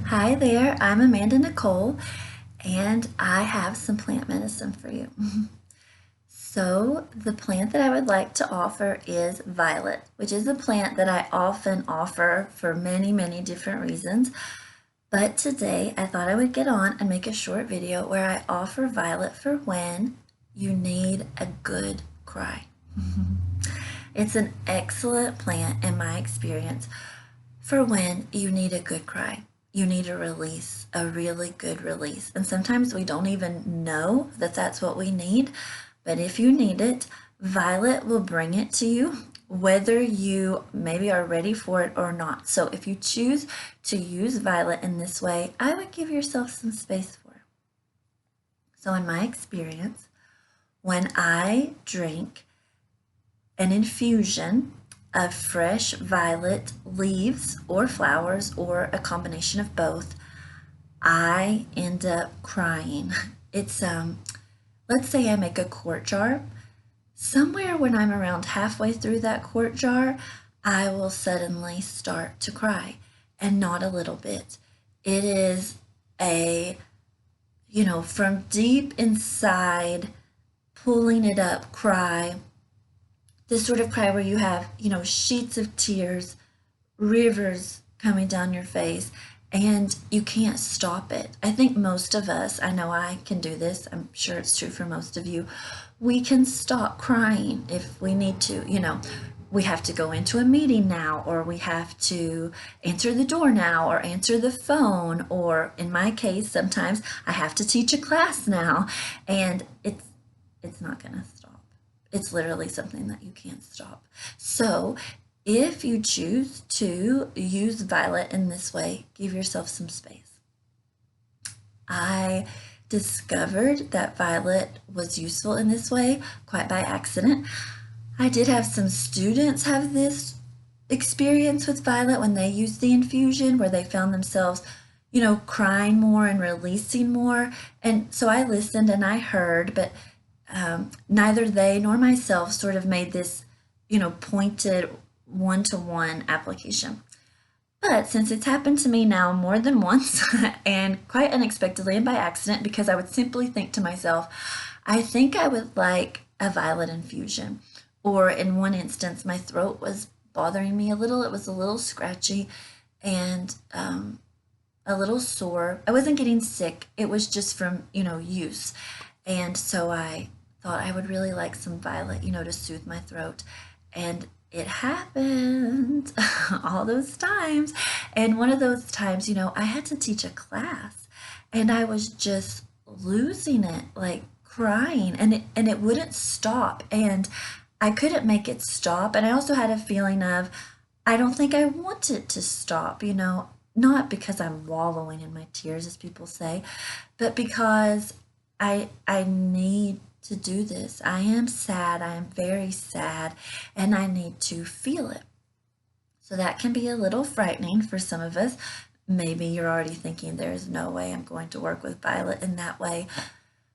Hi there, I'm Amanda Nicole, and I have some plant medicine for you. So, the plant that I would like to offer is violet, which is a plant that I often offer for many, many different reasons. But today I thought I would get on and make a short video where I offer violet for when you need a good cry. It's an excellent plant in my experience for when you need a good cry. You need a release, a really good release. And sometimes we don't even know that that's what we need. But if you need it, violet will bring it to you, whether you maybe are ready for it or not. So if you choose to use violet in this way, I would give yourself some space for it. So in my experience, when I drink an infusion of fresh violet leaves or flowers or a combination of both, I end up crying. It's let's say I make a quart jar. Somewhere when I'm around halfway through that quart jar, I will suddenly start to cry, and not a little bit. It is a, from deep inside, pulling it up cry. This sort of cry where you have, sheets of tears, rivers coming down your face, and you can't stop it. I think most of us, I know I can do this, I'm sure it's true for most of you, we can stop crying if we need to. We have to go into a meeting now, or we have to answer the door now, or answer the phone, or in my case, sometimes I have to teach a class now, and it's not going to stop. It's literally something that you can't stop. So if you choose to use violet in this way, give yourself some space. I discovered that violet was useful in this way quite by accident. I did have some students have this experience with violet when they used the infusion, where they found themselves, crying more and releasing more. And so I listened and I heard, but neither they nor myself sort of made this, pointed one-to-one application. But since it's happened to me now more than once and quite unexpectedly and by accident, because I would simply think to myself, I think I would like a violet infusion. Or in one instance, my throat was bothering me a little. It was a little scratchy and a little sore. I wasn't getting sick. It was just from, use. And so I thought I would really like some violet, to soothe my throat. And it happened all those times. And one of those times, I had to teach a class and I was just losing it, like crying, and it wouldn't stop. And I couldn't make it stop. And I also had a feeling of, I don't think I want it to stop, not because I'm wallowing in my tears, as people say, but because I need to do this. I am sad. I am very sad, and I need to feel it. So that can be a little frightening for some of us. Maybe you're already thinking there's no way I'm going to work with violet in that way.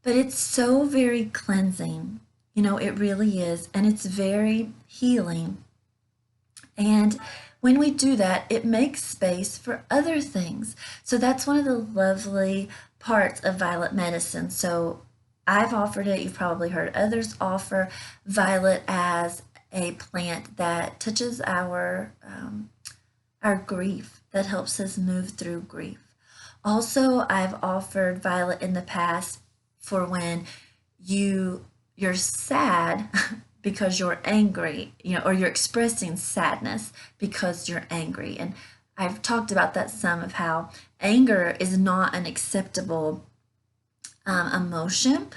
But it's so very cleansing. It really is, and it's very healing. And when we do that, it makes space for other things. So that's one of the lovely parts of violet medicine. So I've offered it, you've probably heard others offer violet as a plant that touches our grief, that helps us move through grief. Also, I've offered violet in the past for when you're sad because you're angry, or you're expressing sadness because you're angry. And I've talked about that some, of how anger is not an acceptable emotion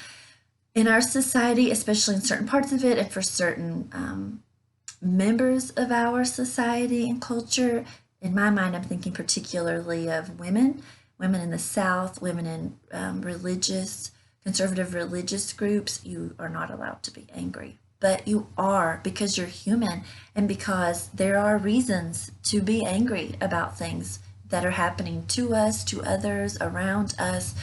in our society, especially in certain parts of it, and for certain members of our society and culture. In my mind, I'm thinking particularly of women in the South, women in conservative religious groups. You are not allowed to be angry, but you are, because you're human and because there are reasons to be angry about things that are happening to us, to others, around us.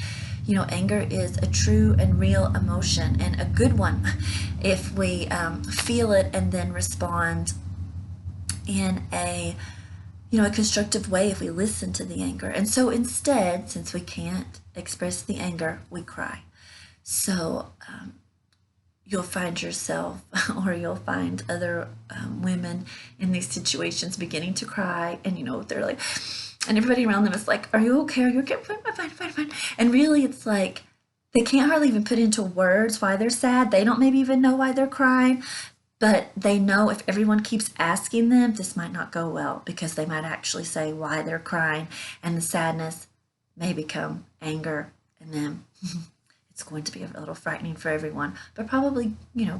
Anger is a true and real emotion, and a good one if we feel it and then respond in a a constructive way if we listen to the anger. And so instead, since we can't express the anger, we cry. So you'll find yourself or you'll find other women in these situations beginning to cry, and they're like, and everybody around them is like, are you okay? Are you okay? Fine, fine, fine, fine. And really it's like they can't hardly even put into words why they're sad. They don't maybe even know why they're crying, but they know if everyone keeps asking them, this might not go well, because they might actually say why they're crying, and the sadness may become anger, and then it's going to be a little frightening for everyone, but probably,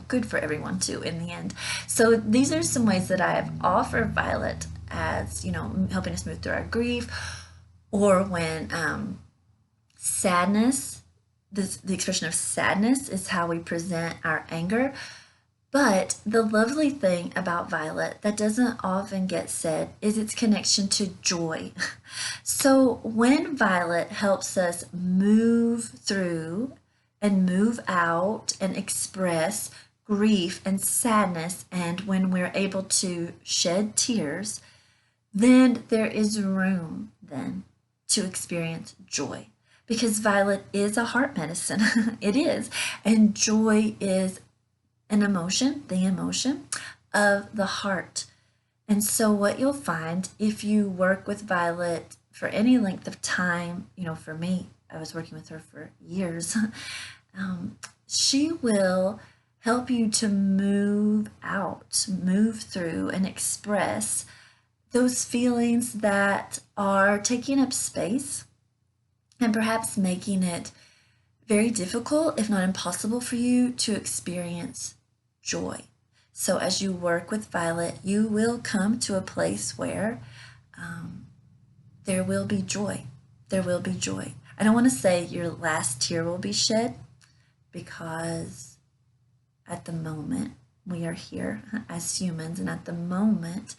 good for everyone too in the end. So these are some ways that I have offered Violet as, helping us move through our grief, or when sadness, the expression of sadness is how we present our anger. But the lovely thing about Violet that doesn't often get said is its connection to joy. So when Violet helps us move through and move out and express grief and sadness, and when we're able to shed tears, then there is room then to experience joy. Because Violet is a heart medicine. It is. And joy is an emotion, the emotion of the heart. And so what you'll find if you work with Violet for any length of time, for me, I was working with her for years, she will help you to move out, move through, and express those feelings that are taking up space and perhaps making it very difficult, if not impossible, for you to experience joy. So as you work with Violet, you will come to a place where there will be joy. There will be joy. I don't want to say your last tear will be shed, because at the moment we are here as humans, and at the moment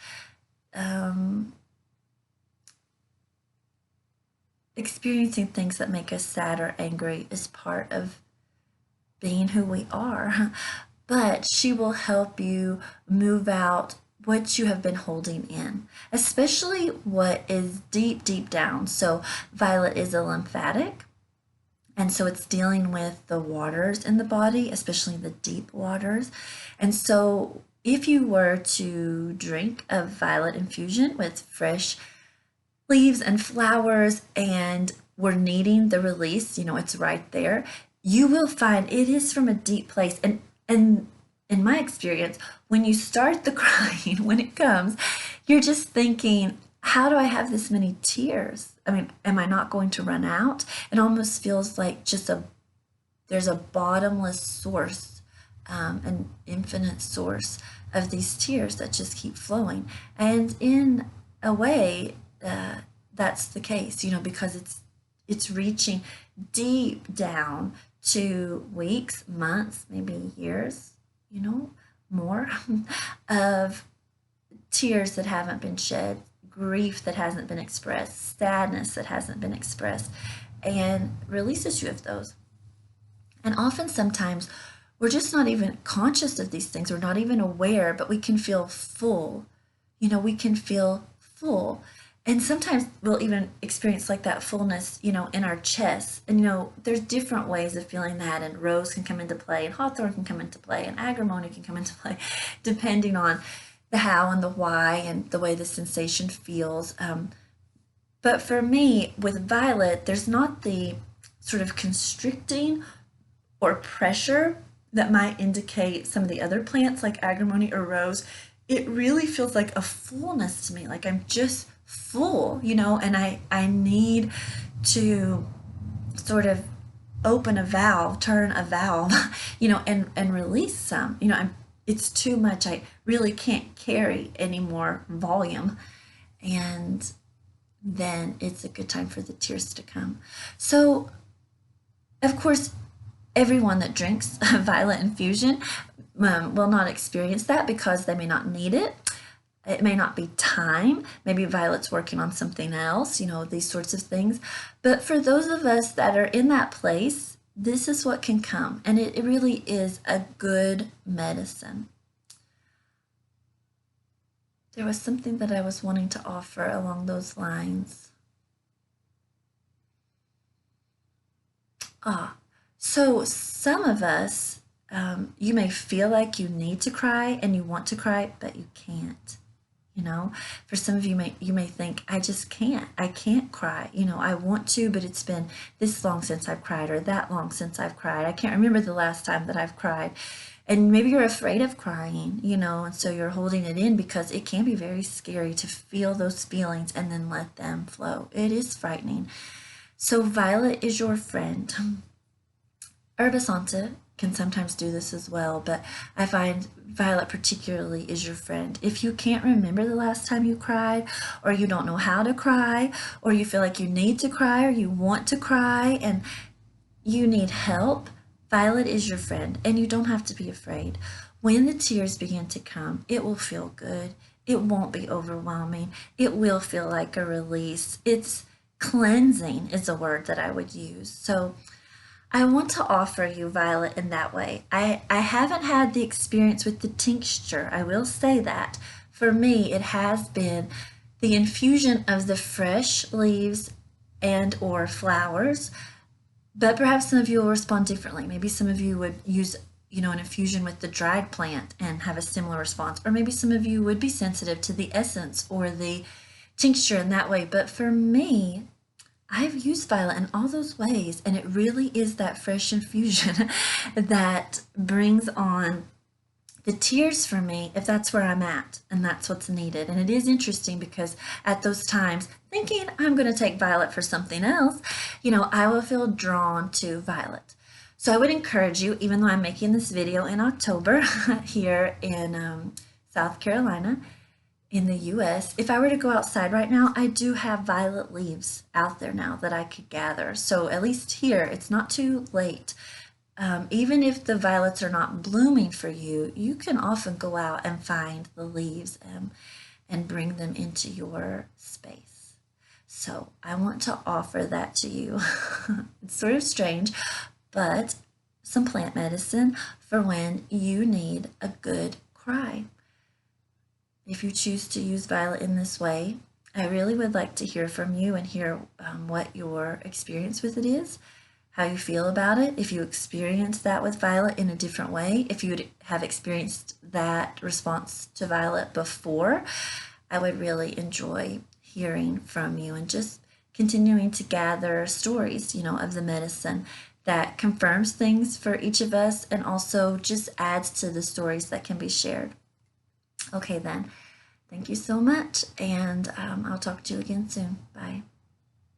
experiencing things that make us sad or angry is part of being who we are. But she will help you move out what you have been holding in, especially what is deep, deep down. So Violet is a lymphatic, and so it's dealing with the waters in the body, especially the deep waters. And so if you were to drink a Violet infusion with fresh leaves and flowers, and we're needing the release, it's right there, you will find it is from a deep place. And in my experience, when you start the crying, when it comes, you're just thinking, how do I have this many tears? I mean, am I not going to run out? It almost feels like there's a bottomless source, an infinite source of these tears that just keep flowing. And in a way, that's the case, because it's reaching deep down to weeks, months, maybe years, more of tears that haven't been shed, grief that hasn't been expressed, sadness that hasn't been expressed, and releases you of those. And often, sometimes, we're just not even conscious of these things. We're not even aware, but we can feel full. We can feel full. And sometimes we'll even experience like that fullness, in our chest. And, there's different ways of feeling that. And rose can come into play, and hawthorn can come into play, and agrimony can come into play, depending on the how and the why and the way the sensation feels. But for me, with Violet, there's not the sort of constricting or pressure that might indicate some of the other plants like agrimony or rose. It really feels like a fullness to me, like I'm just full, and I need to sort of open a valve, turn a valve, and release some. It's too much. I really can't carry any more volume. And then it's a good time for the tears to come. So, of course, everyone that drinks a Violet infusion will not experience that, because they may not need it. It may not be time. Maybe Violet's working on something else, these sorts of things. But for those of us that are in that place, this is what can come. And it really is a good medicine. There was something that I was wanting to offer along those lines. Ah, so some of us, you may feel like you need to cry and you want to cry, but you can't. You know, for some of you may think, I just can't. I can't cry. I want to, but it's been this long since I've cried or that long since I've cried. I can't remember the last time that I've cried. And maybe you're afraid of crying, and so you're holding it in because it can be very scary to feel those feelings and then let them flow. It is frightening. So Violet is your friend. Herba Santa can sometimes do this as well, but I find Violet particularly is your friend. If you can't remember the last time you cried, or you don't know how to cry, or you feel like you need to cry, or you want to cry, and you need help, Violet is your friend, and you don't have to be afraid. When the tears begin to come, it will feel good. It won't be overwhelming. It will feel like a release. It's cleansing is a word that I would use. So I want to offer you Violet in that way. I haven't had the experience with the tincture, I will say that. For me, it has been the infusion of the fresh leaves and or flowers, but perhaps some of you will respond differently. Maybe some of you would use an infusion with the dried plant and have a similar response, or maybe some of you would be sensitive to the essence or the tincture in that way. But for me, I've used Violet in all those ways, and it really is that fresh infusion that brings on the tears for me if that's where I'm at and that's what's needed. And it is interesting because at those times, thinking I'm going to take Violet for something else, I will feel drawn to Violet. So I would encourage you, even though I'm making this video in October here in South Carolina, in the US, if I were to go outside right now, I do have violet leaves out there now that I could gather. So at least here, it's not too late. Even if the violets are not blooming for you, you can often go out and find the leaves and bring them into your space. So I want to offer that to you. It's sort of strange, but some plant medicine for when you need a good cry. If you choose to use Violet in this way, I really would like to hear from you and hear what your experience with it is, how you feel about it, if you experienced that with Violet in a different way, if you would have experienced that response to Violet before. I would really enjoy hearing from you and just continuing to gather stories, of the medicine that confirms things for each of us and also just adds to the stories that can be shared. Okay, then. Thank you so much, and I'll talk to you again soon. Bye.